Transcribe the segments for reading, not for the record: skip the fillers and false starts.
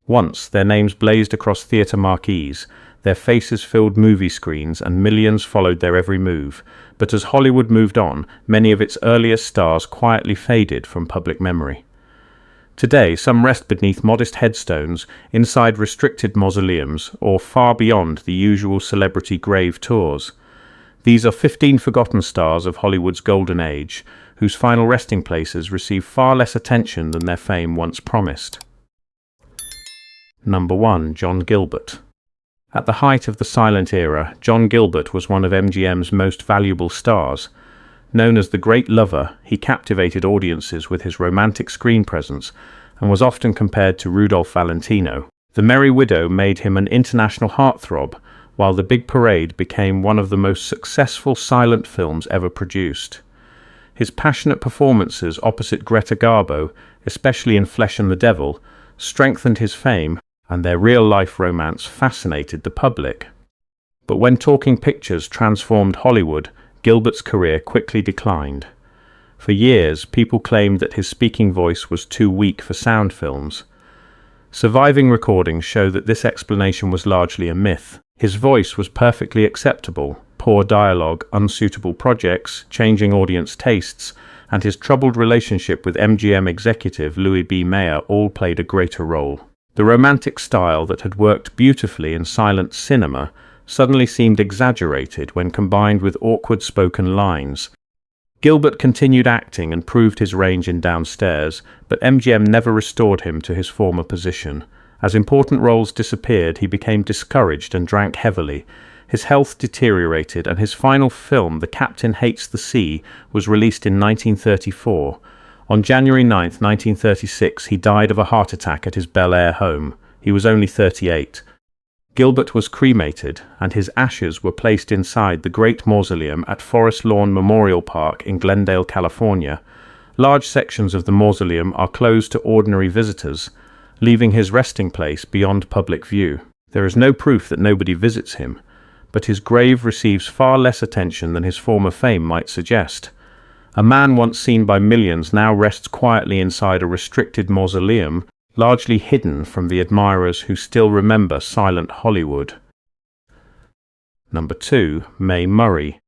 Once, their names blazed across theatre marquees, their faces filled movie screens, and millions followed their every move. But as Hollywood moved on, many of its earliest stars quietly faded from public memory. Today, some rest beneath modest headstones, inside restricted mausoleums, or far beyond the usual celebrity grave tours. These are 15 forgotten stars of Hollywood's golden age, whose final resting places receive far less attention than their fame once promised. Number 1. John Gilbert. At the height of the silent era, John Gilbert was one of MGM's most valuable stars. Known as the Great Lover, he captivated audiences with his romantic screen presence and was often compared to Rudolph Valentino. The Merry Widow made him an international heartthrob, while The Big Parade became one of the most successful silent films ever produced. His passionate performances opposite Greta Garbo, especially in Flesh and the Devil, strengthened his fame, and their real-life romance fascinated the public. But when talking pictures transformed Hollywood, Gilbert's career quickly declined. For years, people claimed that his speaking voice was too weak for sound films. Surviving recordings show that this explanation was largely a myth. His voice was perfectly acceptable. Poor dialogue, unsuitable projects, changing audience tastes, and his troubled relationship with MGM executive Louis B. Mayer all played a greater role. The romantic style that had worked beautifully in silent cinema suddenly seemed exaggerated when combined with awkward spoken lines. Gilbert continued acting and proved his range in Downstairs, but MGM never restored him to his former position. As important roles disappeared, he became discouraged and drank heavily. His health deteriorated, and his final film, The Captain Hates the Sea, was released in 1934. On January 9, 1936, he died of a heart attack at his Bel Air home. He was only 38. Gilbert was cremated, and his ashes were placed inside the Great Mausoleum at Forest Lawn Memorial Park in Glendale, California. Large sections of the mausoleum are closed to ordinary visitors, leaving his resting place beyond public view. There is no proof that nobody visits him, but his grave receives far less attention than his former fame might suggest. A man once seen by millions now rests quietly inside a restricted mausoleum, largely hidden from the admirers who still remember silent Hollywood. Number 2. Mae Murray.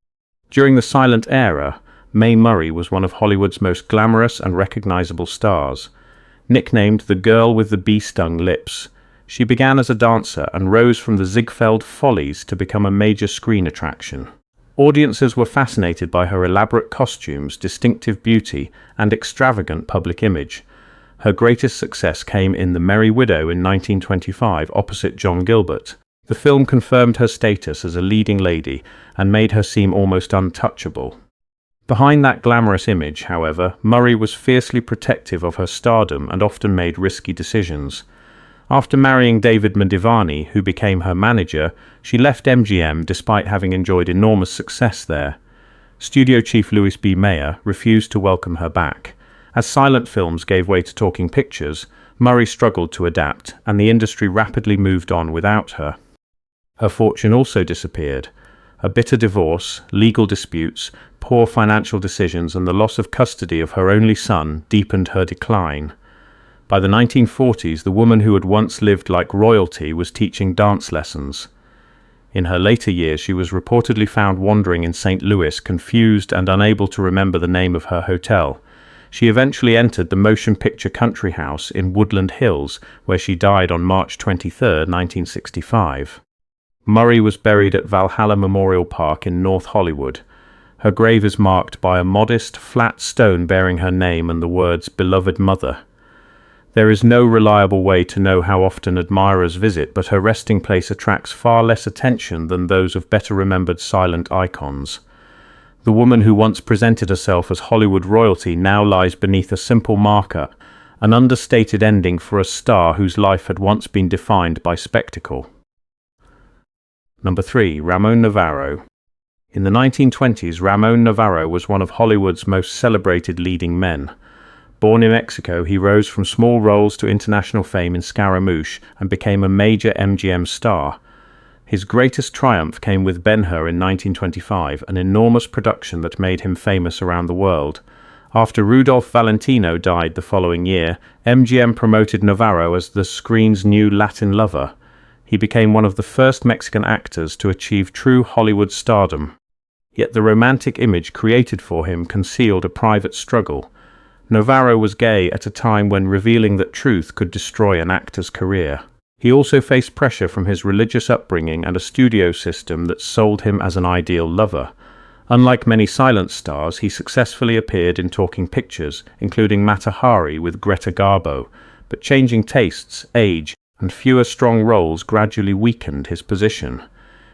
During the silent era, Mae Murray was one of Hollywood's most glamorous and recognizable stars. Nicknamed the girl with the bee-stung lips, she began as a dancer and rose from the Ziegfeld Follies to become a major screen attraction. Audiences were fascinated by her elaborate costumes, distinctive beauty, and extravagant public image. Her greatest success came in The Merry Widow in 1925 opposite John Gilbert. The film confirmed her status as a leading lady and made her seem almost untouchable. Behind that glamorous image, however, Murray was fiercely protective of her stardom and often made risky decisions. After marrying David Mandivani, who became her manager, she left MGM despite having enjoyed enormous success there. Studio chief Louis B. Mayer refused to welcome her back. As silent films gave way to talking pictures, Murray struggled to adapt, and the industry rapidly moved on without her. Her fortune also disappeared. A bitter divorce, legal disputes, poor financial decisions, and the loss of custody of her only son deepened her decline. By the 1940s, the woman who had once lived like royalty was teaching dance lessons. In her later years, she was reportedly found wandering in St. Louis, confused and unable to remember the name of her hotel. She eventually entered the motion picture country house in Woodland Hills, where she died on March 23, 1965. Murray was buried at Valhalla Memorial Park in North Hollywood. Her grave is marked by a modest, flat stone bearing her name and the words, "Beloved Mother." There is no reliable way to know how often admirers visit, but her resting place attracts far less attention than those of better-remembered silent icons. The woman who once presented herself as Hollywood royalty now lies beneath a simple marker, an understated ending for a star whose life had once been defined by spectacle. Number 3. Ramon Novarro. In the 1920s, Ramon Novarro was one of Hollywood's most celebrated leading men. Born in Mexico, he rose from small roles to international fame in Scaramouche and became a major MGM star. His greatest triumph came with Ben-Hur in 1925, an enormous production that made him famous around the world. After Rudolph Valentino died the following year, MGM promoted Novarro as the screen's new Latin lover. He became one of the first Mexican actors to achieve true Hollywood stardom. Yet the romantic image created for him concealed a private struggle. Novarro was gay at a time when revealing that truth could destroy an actor's career. He also faced pressure from his religious upbringing and a studio system that sold him as an ideal lover. Unlike many silent stars, he successfully appeared in talking pictures, including Mata Hari with Greta Garbo, but changing tastes, age, and fewer strong roles gradually weakened his position.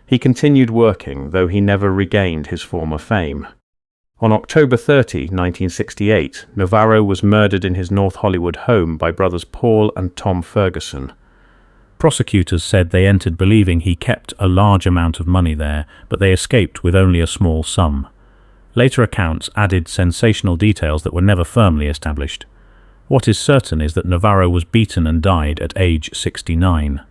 He continued working, though he never regained his former fame. On October 30, 1968, Novarro was murdered in his North Hollywood home by brothers Paul and Tom Ferguson. Prosecutors said they entered believing he kept a large amount of money there, but they escaped with only a small sum. Later accounts added sensational details that were never firmly established. What is certain is that Novarro was beaten and died at age 69.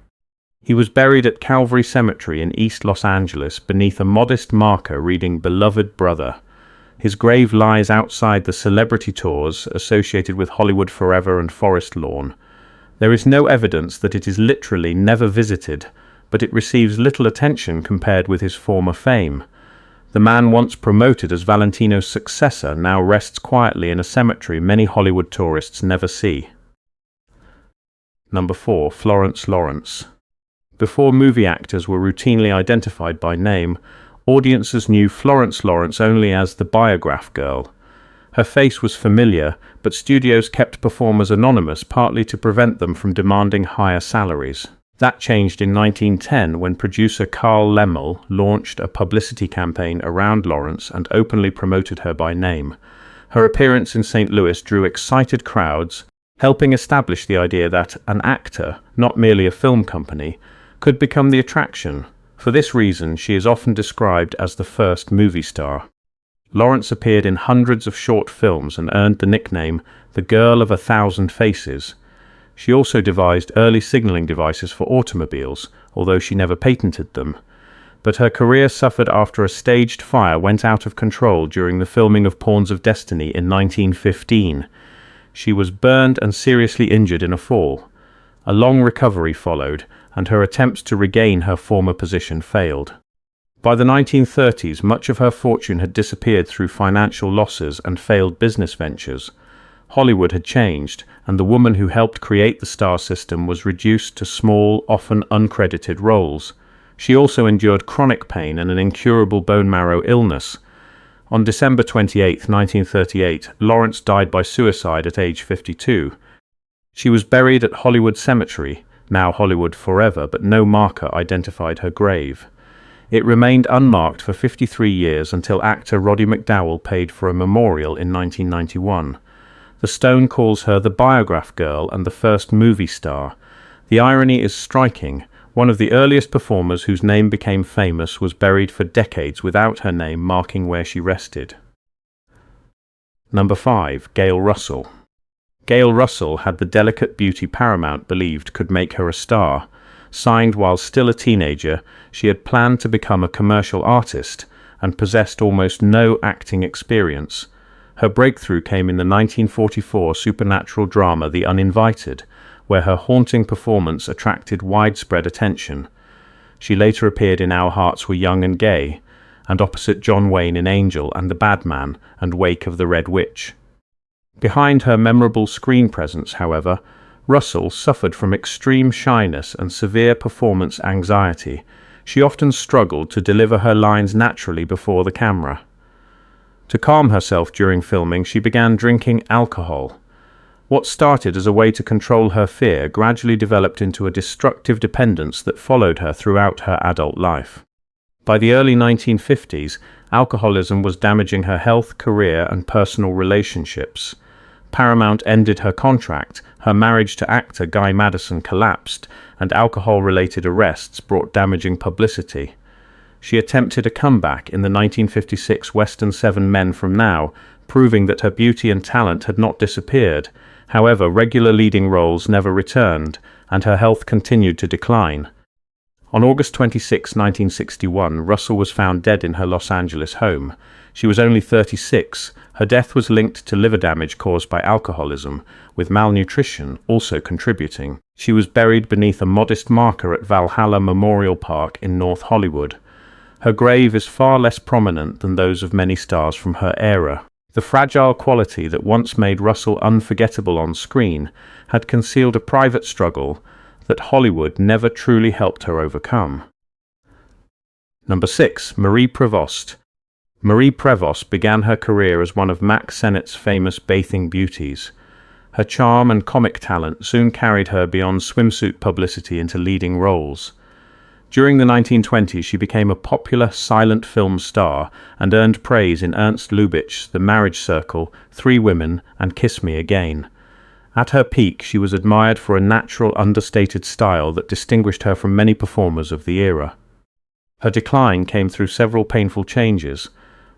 He was buried at Calvary Cemetery in East Los Angeles beneath a modest marker reading "Beloved Brother." His grave lies outside the celebrity tours associated with Hollywood Forever and Forest Lawn. There is no evidence that it is literally never visited, but it receives little attention compared with his former fame. The man once promoted as Valentino's successor now rests quietly in a cemetery many Hollywood tourists never see. Number 4. Florence Lawrence. Before movie actors were routinely identified by name, audiences knew Florence Lawrence only as the Biograph Girl. Her face was familiar, but studios kept performers anonymous partly to prevent them from demanding higher salaries. That changed in 1910 when producer Carl Laemmle launched a publicity campaign around Lawrence and openly promoted her by name. Her appearance in St. Louis drew excited crowds, helping establish the idea that an actor, not merely a film company, could become the attraction. For this reason, she is often described as the first movie star. Lawrence appeared in hundreds of short films and earned the nickname the Girl of 1,000 Faces. She also devised early signaling devices for automobiles, although she never patented them. But her career suffered after a staged fire went out of control during the filming of Pawns of Destiny in 1915. She was burned and seriously injured in a fall. A long recovery followed, and her attempts to regain her former position failed. By the 1930s, much of her fortune had disappeared through financial losses and failed business ventures. Hollywood had changed, and the woman who helped create the star system was reduced to small, often uncredited roles. She also endured chronic pain and an incurable bone marrow illness. On December 28, 1938, Lawrence died by suicide at age 52. She was buried at Hollywood Cemetery, now Hollywood Forever, but no marker identified her grave. It remained unmarked for 53 years until actor Roddy McDowall paid for a memorial in 1991. The stone calls her the Biograph Girl and the first movie star. The irony is striking. One of the earliest performers whose name became famous was buried for decades without her name marking where she rested. Number 5. Gail Russell. Gail Russell had the delicate beauty Paramount believed could make her a star. Signed while still a teenager, she had planned to become a commercial artist and possessed almost no acting experience. Her breakthrough came in the 1944 supernatural drama The Uninvited, where her haunting performance attracted widespread attention. She later appeared in Our Hearts Were Young and Gay, and opposite John Wayne in Angel and the Bad Man and Wake of the Red Witch. Behind her memorable screen presence, however, Russell suffered from extreme shyness and severe performance anxiety. She often struggled to deliver her lines naturally before the camera. To calm herself during filming, she began drinking alcohol. What started as a way to control her fear gradually developed into a destructive dependence that followed her throughout her adult life. By the early 1950s, alcoholism was damaging her health, career, and personal relationships. Paramount ended her contract, her marriage to actor Guy Madison collapsed, and alcohol-related arrests brought damaging publicity. She attempted a comeback in the 1956 Western Seven Men from Now, proving that her beauty and talent had not disappeared. However, regular leading roles never returned, and her health continued to decline. On August 26, 1961, Russell was found dead in her Los Angeles home. She was only 36. Her death was linked to liver damage caused by alcoholism, with malnutrition also contributing. She was buried beneath a modest marker at Valhalla Memorial Park in North Hollywood. Her grave is far less prominent than those of many stars from her era. The fragile quality that once made Russell unforgettable on screen had concealed a private struggle that Hollywood never truly helped her overcome. Number 6. Marie Prevost. Marie Prevost began her career as one of Mack Sennett's famous bathing beauties. Her charm and comic talent soon carried her beyond swimsuit publicity into leading roles. During the 1920s, she became a popular silent film star and earned praise in Ernst Lubitsch's The Marriage Circle, Three Women, and Kiss Me Again. At her peak, she was admired for a natural, understated style that distinguished her from many performers of the era. Her decline came through several painful changes.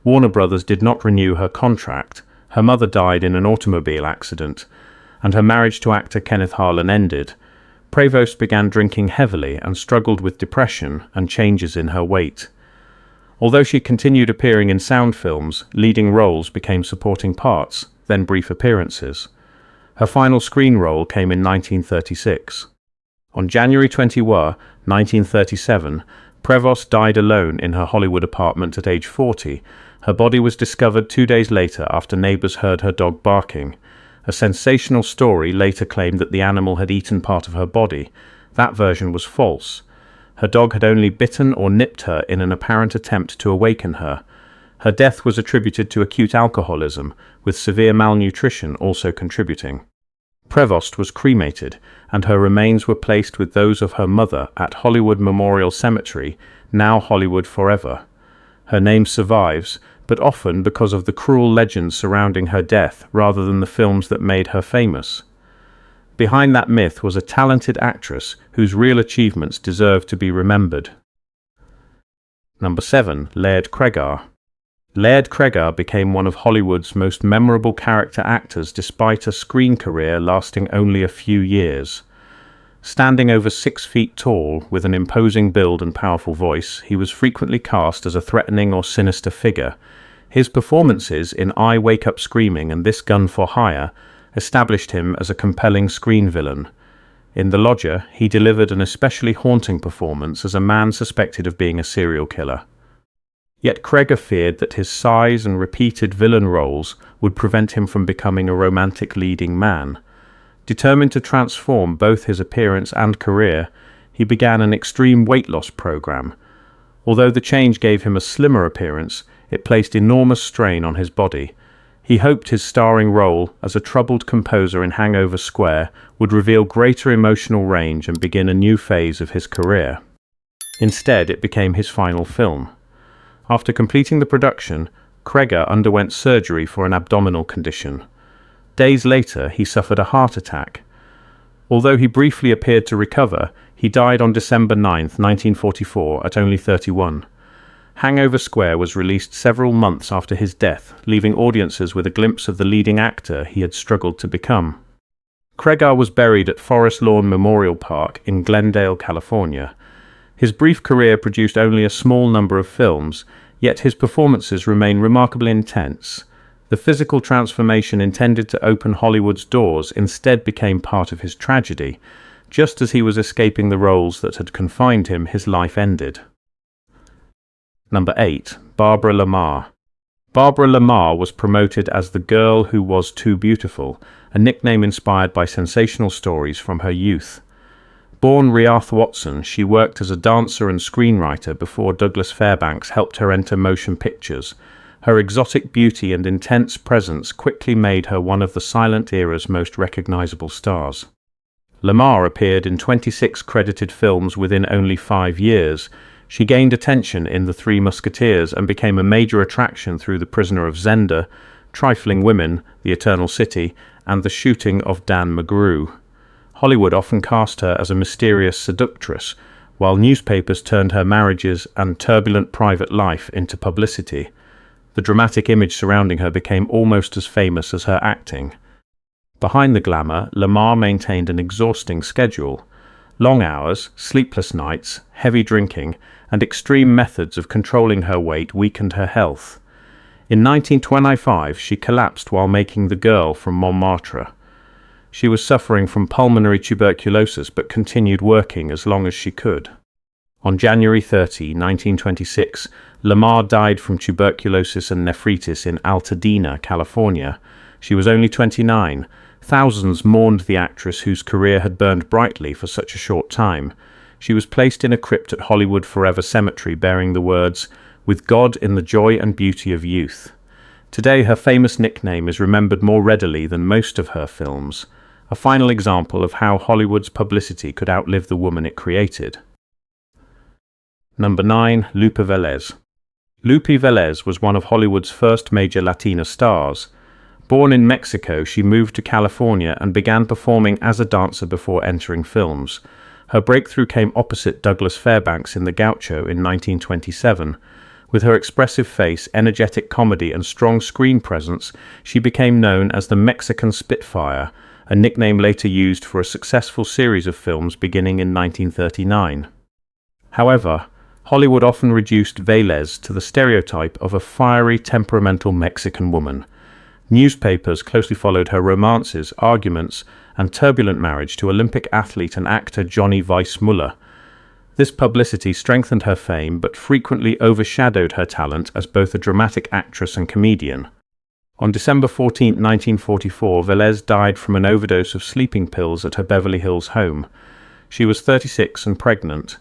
Warner Brothers did not renew her contract, her mother died in an automobile accident, and her marriage to actor Kenneth Harlan ended. Prevost began drinking heavily and struggled with depression and changes in her weight. Although she continued appearing in sound films, leading roles became supporting parts, then brief appearances. Her final screen role came in 1936. On January 21, 1937, Prevost died alone in her Hollywood apartment at age 40. Her body was discovered 2 days later after neighbors heard her dog barking. A sensational story later claimed that the animal had eaten part of her body. That version was false. Her dog had only bitten or nipped her in an apparent attempt to awaken her. Her death was attributed to acute alcoholism, with severe malnutrition also contributing. Prevost was cremated, and her remains were placed with those of her mother at Hollywood Memorial Cemetery, now Hollywood Forever. Her name survives, but often because of the cruel legends surrounding her death rather than the films that made her famous. Behind that myth was a talented actress whose real achievements deserve to be remembered. Number 7. Laird Cregar. Laird Cregar became one of Hollywood's most memorable character actors despite a screen career lasting only a few years. Standing over 6 feet tall, with an imposing build and powerful voice, he was frequently cast as a threatening or sinister figure. His performances in I Wake Up Screaming and This Gun for Hire established him as a compelling screen villain. In The Lodger, he delivered an especially haunting performance as a man suspected of being a serial killer. Yet Cregar feared that his size and repeated villain roles would prevent him from becoming a romantic leading man. Determined to transform both his appearance and career, he began an extreme weight loss program. Although the change gave him a slimmer appearance, it placed enormous strain on his body. He hoped his starring role as a troubled composer in Hangover Square would reveal greater emotional range and begin a new phase of his career. Instead, it became his final film. After completing the production, Cregar underwent surgery for an abdominal condition. Days later, he suffered a heart attack. Although he briefly appeared to recover, he died on December 9, 1944, at only 31. Hangover Square was released several months after his death, leaving audiences with a glimpse of the leading actor he had struggled to become. Cregar was buried at Forest Lawn Memorial Park in Glendale, California. His brief career produced only a small number of films, yet his performances remain remarkably intense. The physical transformation intended to open Hollywood's doors instead became part of his tragedy. Just as he was escaping the roles that had confined him, his life ended. Number 8. Barbara Lamar. Barbara Lamar was promoted as the girl who was too beautiful, a nickname inspired by sensational stories from her youth. Born Riarth Watson, she worked as a dancer and screenwriter before Douglas Fairbanks helped her enter motion pictures. Her exotic beauty and intense presence quickly made her one of the silent era's most recognizable stars. Lamar appeared in 26 credited films within only 5 years. She gained attention in The Three Musketeers and became a major attraction through The Prisoner of Zenda, Trifling Women, The Eternal City, and The Shooting of Dan McGrew. Hollywood often cast her as a mysterious seductress, while newspapers turned her marriages and turbulent private life into publicity. The dramatic image surrounding her became almost as famous as her acting. Behind the glamour, Lamar maintained an exhausting schedule. Long hours, sleepless nights, heavy drinking, and extreme methods of controlling her weight weakened her health. In 1925, she collapsed while making The Girl from Montmartre. She was suffering from pulmonary tuberculosis but continued working as long as she could. On January 30, 1926, Marr died from tuberculosis and nephritis in Altadena, California. She was only 29. Thousands mourned the actress whose career had burned brightly for such a short time. She was placed in a crypt at Hollywood Forever Cemetery bearing the words, "With God in the joy and beauty of youth." Today her famous nickname is remembered more readily than most of her films, a final example of how Hollywood's publicity could outlive the woman it created. Number 9. Lupe Velez. Lupe Velez was one of Hollywood's first major Latina stars. Born in Mexico, she moved to California and began performing as a dancer before entering films. Her breakthrough came opposite Douglas Fairbanks in The Gaucho in 1927. With her expressive face, energetic comedy, and strong screen presence, she became known as the Mexican Spitfire, a nickname later used for a successful series of films beginning in 1939. However, Hollywood often reduced Velez to the stereotype of a fiery, temperamental Mexican woman. Newspapers closely followed her romances, arguments, and turbulent marriage to Olympic athlete and actor Johnny Weissmuller. This publicity strengthened her fame but frequently overshadowed her talent as both a dramatic actress and comedian. On December 14, 1944, Velez died from an overdose of sleeping pills at her Beverly Hills home. She was 36 and pregnant.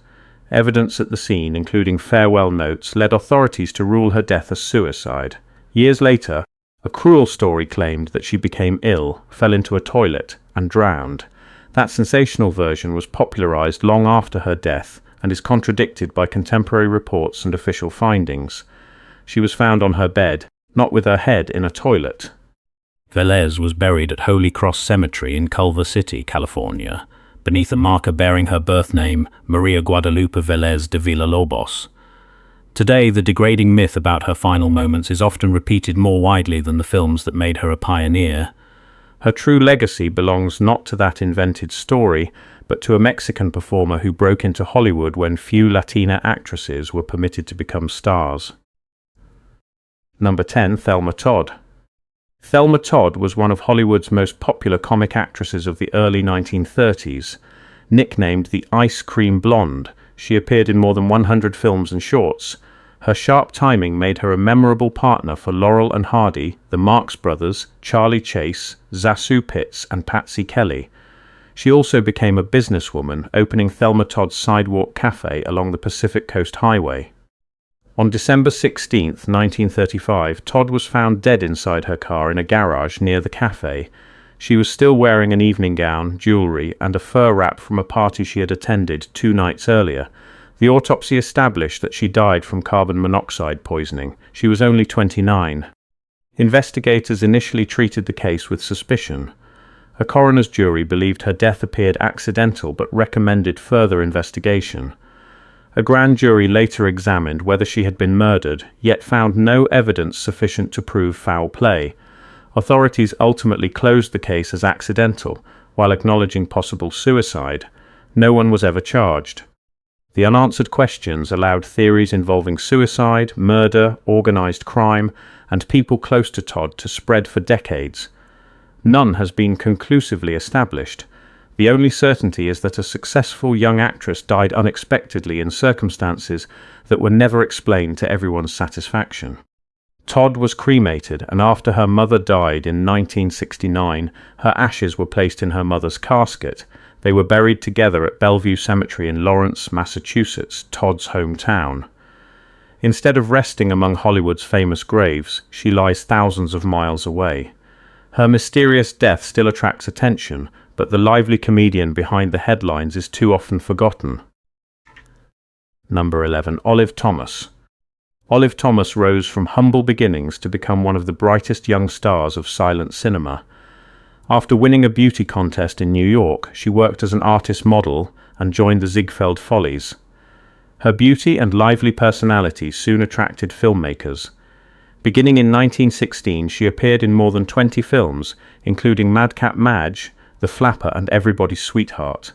Evidence at the scene, including farewell notes, led authorities to rule her death as suicide. Years later, a cruel story claimed that she became ill, fell into a toilet, and drowned. That sensational version was popularized long after her death and is contradicted by contemporary reports and official findings. She was found on her bed, not with her head in a toilet. Velez was buried at Holy Cross Cemetery in Culver City, California, beneath a marker bearing her birth name, Maria Guadalupe Velez de Villalobos. Today, the degrading myth about her final moments is often repeated more widely than the films that made her a pioneer. Her true legacy belongs not to that invented story, but to a Mexican performer who broke into Hollywood when few Latina actresses were permitted to become stars. Number 10. Thelma Todd. Thelma Todd was one of Hollywood's most popular comic actresses of the early 1930s. Nicknamed the Ice Cream Blonde, she appeared in more than 100 films and shorts. Her sharp timing made her a memorable partner for Laurel and Hardy, the Marx Brothers, Charlie Chase, Zasu Pitts, and Patsy Kelly. She also became a businesswoman, opening Thelma Todd's Sidewalk Cafe along the Pacific Coast Highway. On December 16, 1935, Todd was found dead inside her car in a garage near the cafe. She was still wearing an evening gown, jewelry, and a fur wrap from a party she had attended 2 nights earlier. The autopsy established that she died from carbon monoxide poisoning. She was only 29. Investigators initially treated the case with suspicion. A coroner's jury believed her death appeared accidental but recommended further investigation. A grand jury later examined whether she had been murdered, yet found no evidence sufficient to prove foul play. Authorities ultimately closed the case as accidental, while acknowledging possible suicide. No one was ever charged. The unanswered questions allowed theories involving suicide, murder, organized crime, and people close to Todd to spread for decades. None has been conclusively established. The only certainty is that a successful young actress died unexpectedly in circumstances that were never explained to everyone's satisfaction. Todd was cremated, and after her mother died in 1969, her ashes were placed in her mother's casket. They were buried together at Bellevue Cemetery in Lawrence, Massachusetts, Todd's hometown. Instead of resting among Hollywood's famous graves, she lies thousands of miles away. Her mysterious death still attracts attention, but the lively comedian behind the headlines is too often forgotten. Number 11. Olive Thomas. Olive Thomas rose from humble beginnings to become one of the brightest young stars of silent cinema. After winning a beauty contest in New York, she worked as an artist model and joined the Ziegfeld Follies. Her beauty and lively personality soon attracted filmmakers. Beginning in 1916, she appeared in more than 20 films, including Madcap Madge, The Flapper, and Everybody's Sweetheart.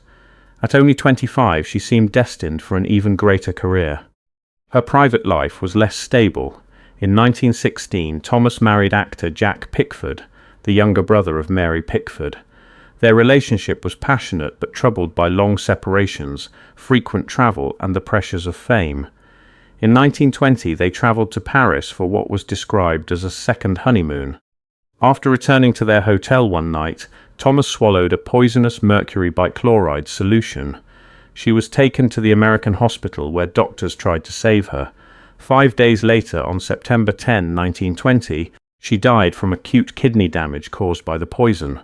At only 25, she seemed destined for an even greater career. Her private life was less stable. In 1916, Thomas married actor Jack Pickford, the younger brother of Mary Pickford. Their relationship was passionate but troubled by long separations, frequent travel, and the pressures of fame. In 1920, they travelled to Paris for what was described as a second honeymoon. After returning to their hotel one night, Thomas swallowed a poisonous mercury bichloride solution. She was taken to the American hospital where doctors tried to save her. 5 days later, on September 10, 1920, she died from acute kidney damage caused by the poison.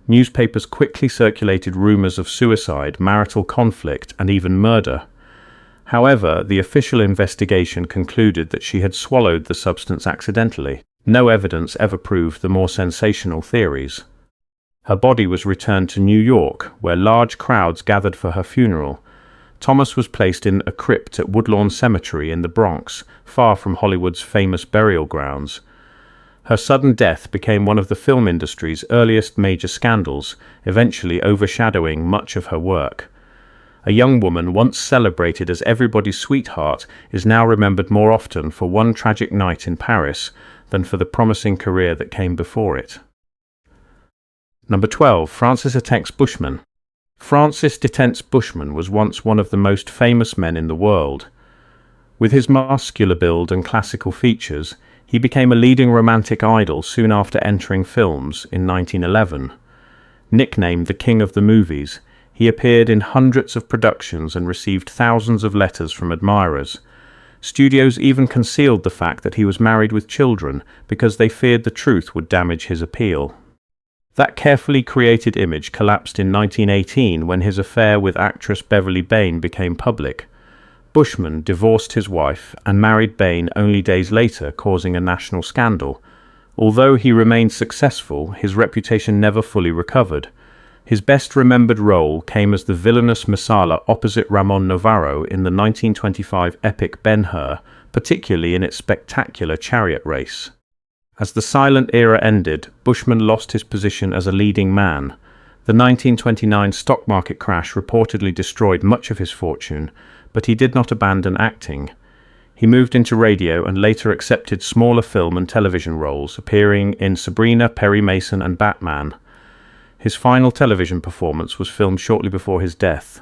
Newspapers quickly circulated rumors of suicide, marital conflict, and even murder. However, the official investigation concluded that she had swallowed the substance accidentally. No evidence ever proved the more sensational theories. Her body was returned to New York, where large crowds gathered for her funeral. Thomas was placed in a crypt at Woodlawn Cemetery in the Bronx, far from Hollywood's famous burial grounds. Her sudden death became one of the film industry's earliest major scandals, eventually overshadowing much of her work. A young woman once celebrated as everybody's sweetheart is now remembered more often for one tragic night in Paris than for the promising career that came before it. Number 12. Francis Detence Bushman. Francis Detence Bushman was once one of the most famous men in the world. With his muscular build and classical features, he became a leading romantic idol soon after entering films in 1911. Nicknamed the King of the Movies, he appeared in hundreds of productions and received thousands of letters from admirers. Studios even concealed the fact that he was married with children because they feared the truth would damage his appeal. That carefully created image collapsed in 1918 when his affair with actress Beverly Bain became public. Bushman divorced his wife and married Bain only days later, causing a national scandal. Although he remained successful, his reputation never fully recovered. His best-remembered role came as the villainous Messala opposite Ramon Novarro in the 1925 epic Ben-Hur, particularly in its spectacular chariot race. As the silent era ended, Bushman lost his position as a leading man. The 1929 stock market crash reportedly destroyed much of his fortune, but he did not abandon acting. He moved into radio and later accepted smaller film and television roles, appearing in Sabrina, Perry Mason, and Batman. His final television performance was filmed shortly before his death.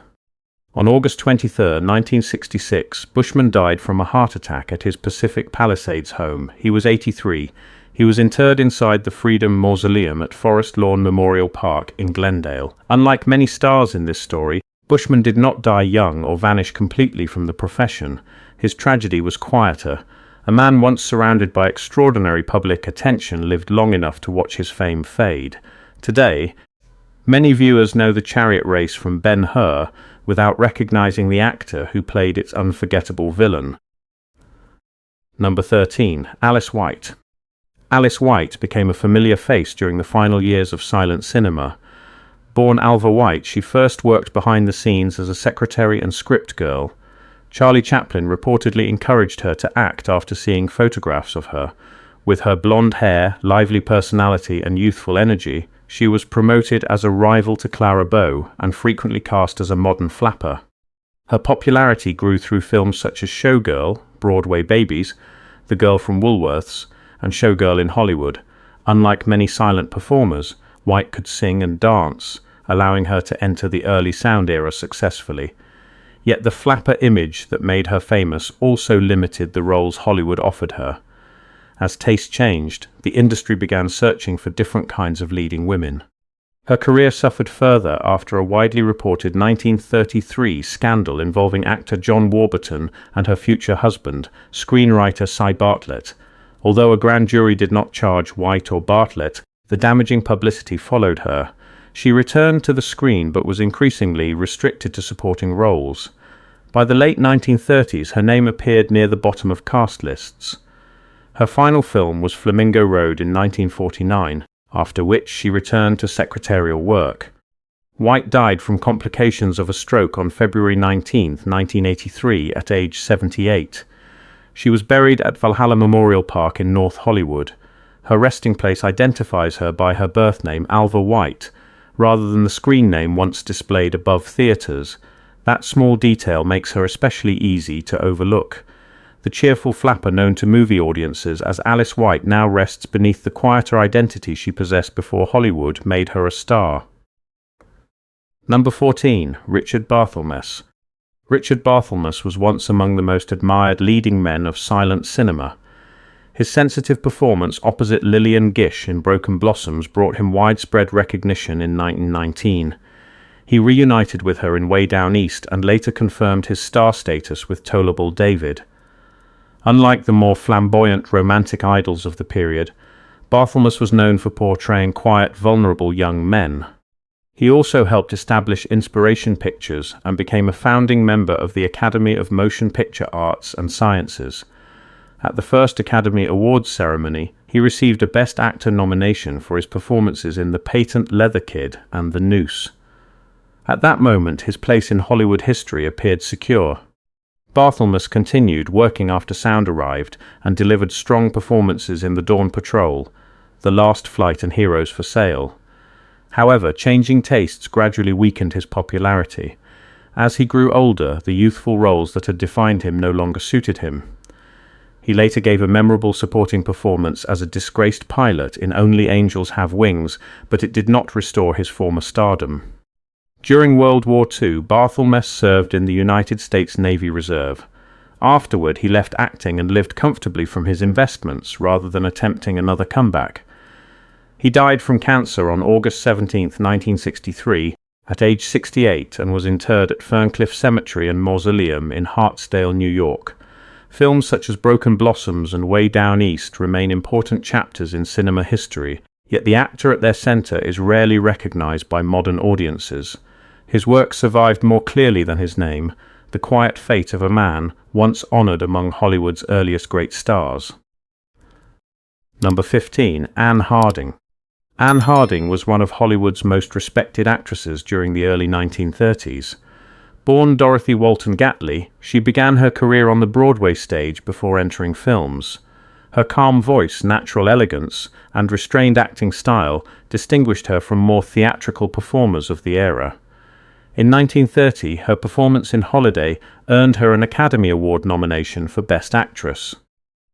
On August 23, 1966, Bushman died from a heart attack at his Pacific Palisades home. He was 83. He was interred inside the Freedom Mausoleum at Forest Lawn Memorial Park in Glendale. Unlike many stars in this story, Bushman did not die young or vanish completely from the profession. His tragedy was quieter. A man once surrounded by extraordinary public attention lived long enough to watch his fame fade. Today, many viewers know the chariot race from Ben-Hur without recognizing the actor who played its unforgettable villain. Number 13. Alice White. Alice White became a familiar face during the final years of silent cinema. Born Alva White, she first worked behind the scenes as a secretary and script girl. Charlie Chaplin reportedly encouraged her to act after seeing photographs of her. With her blonde hair, lively personality, and youthful energy, she was promoted as a rival to Clara Bow and frequently cast as a modern flapper. Her popularity grew through films such as Showgirl, Broadway Babies, The Girl from Woolworths, and Showgirl in Hollywood. Unlike many silent performers, White could sing and dance, allowing her to enter the early sound era successfully. Yet the flapper image that made her famous also limited the roles Hollywood offered her. As taste changed, the industry began searching for different kinds of leading women. Her career suffered further after a widely reported 1933 scandal involving actor John Warburton and her future husband, screenwriter Cy Bartlett. Although a grand jury did not charge White or Bartlett, the damaging publicity followed her. She returned to the screen but was increasingly restricted to supporting roles. By the late 1930s, her name appeared near the bottom of cast lists. Her final film was Flamingo Road in 1949, after which she returned to secretarial work. White died from complications of a stroke on February 19, 1983, at age 78. She was buried at Valhalla Memorial Park in North Hollywood. Her resting place identifies her by her birth name, Alva White, rather than the screen name once displayed above theatres. That small detail makes her especially easy to overlook. The cheerful flapper known to movie audiences as Alice White now rests beneath the quieter identity she possessed before Hollywood made her a star. Number 14. Richard Barthelmess. Richard Barthelmess was once among the most admired leading men of silent cinema. His sensitive performance opposite Lillian Gish in Broken Blossoms brought him widespread recognition in 1919. He reunited with her in Way Down East and later confirmed his star status with Tollable David. Unlike the more flamboyant romantic idols of the period, Barthelmess was known for portraying quiet, vulnerable young men. He also helped establish Inspiration Pictures and became a founding member of the Academy of Motion Picture Arts and Sciences. At the first Academy Awards ceremony, he received a Best Actor nomination for his performances in The Patent Leather Kid and The Noose. At that moment, his place in Hollywood history appeared secure. Barthelmess continued working after sound arrived and delivered strong performances in The Dawn Patrol, The Last Flight and Heroes for Sale. However, changing tastes gradually weakened his popularity. As he grew older, the youthful roles that had defined him no longer suited him. He later gave a memorable supporting performance as a disgraced pilot in Only Angels Have Wings, but it did not restore his former stardom. During World War II, Barthelmess served in the United States Navy Reserve. Afterward, he left acting and lived comfortably from his investments rather than attempting another comeback. He died from cancer on August 17, 1963, at age 68, and was interred at Ferncliff Cemetery and Mausoleum in Hartsdale, New York. Films such as Broken Blossoms and Way Down East remain important chapters in cinema history, yet the actor at their center is rarely recognized by modern audiences. His work survived more clearly than his name, the quiet fate of a man once honored among Hollywood's earliest great stars. Number 15. Anne Harding. Anne Harding was one of Hollywood's most respected actresses during the early 1930s. Born Dorothy Walton Gatley, she began her career on the Broadway stage before entering films. Her calm voice, natural elegance, and restrained acting style distinguished her from more theatrical performers of the era. In 1930, her performance in Holiday earned her an Academy Award nomination for Best Actress.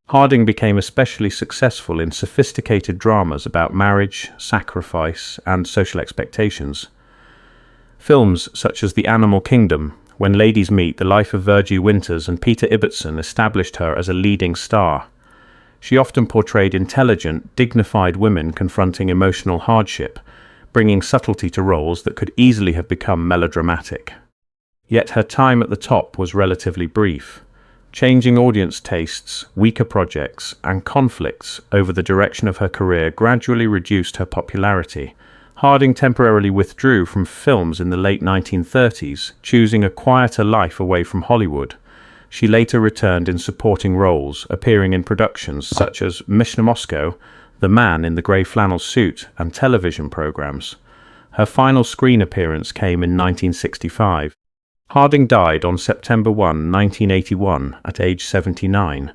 Harding became especially successful in sophisticated dramas about marriage, sacrifice, and social expectations. Films such as The Animal Kingdom, When Ladies Meet, The Life of Virgie Winters, and Peter Ibbotson established her as a leading star. She often portrayed intelligent, dignified women confronting emotional hardship, bringing subtlety to roles that could easily have become melodramatic. Yet her time at the top was relatively brief. Changing audience tastes, weaker projects, and conflicts over the direction of her career gradually reduced her popularity. Harding temporarily withdrew from films in the late 1930s, choosing a quieter life away from Hollywood. She later returned in supporting roles, appearing in productions such as Mission Moscow, The Man in the Grey Flannel Suit, and television programs. Her final screen appearance came in 1965. Harding died on September 1, 1981, at age 79.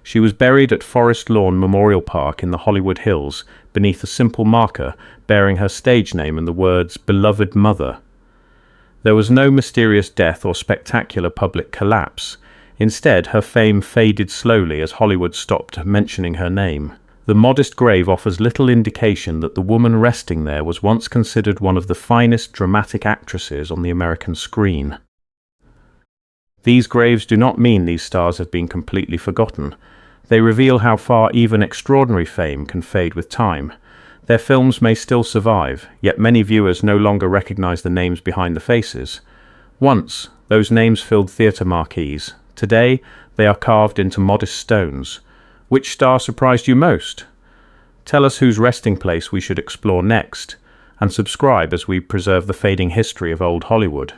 She was buried at Forest Lawn Memorial Park in the Hollywood Hills, beneath a simple marker bearing her stage name and the words "Beloved Mother." There was no mysterious death or spectacular public collapse. Instead, her fame faded slowly as Hollywood stopped mentioning her name. The modest grave offers little indication that the woman resting there was once considered one of the finest dramatic actresses on the American screen. These graves do not mean these stars have been completely forgotten. They reveal how far even extraordinary fame can fade with time. Their films may still survive, yet many viewers no longer recognize the names behind the faces. Once, those names filled theater marquees. Today, they are carved into modest stones. Which star surprised you most? Tell us whose resting place we should explore next, and subscribe as we preserve the fading history of old Hollywood.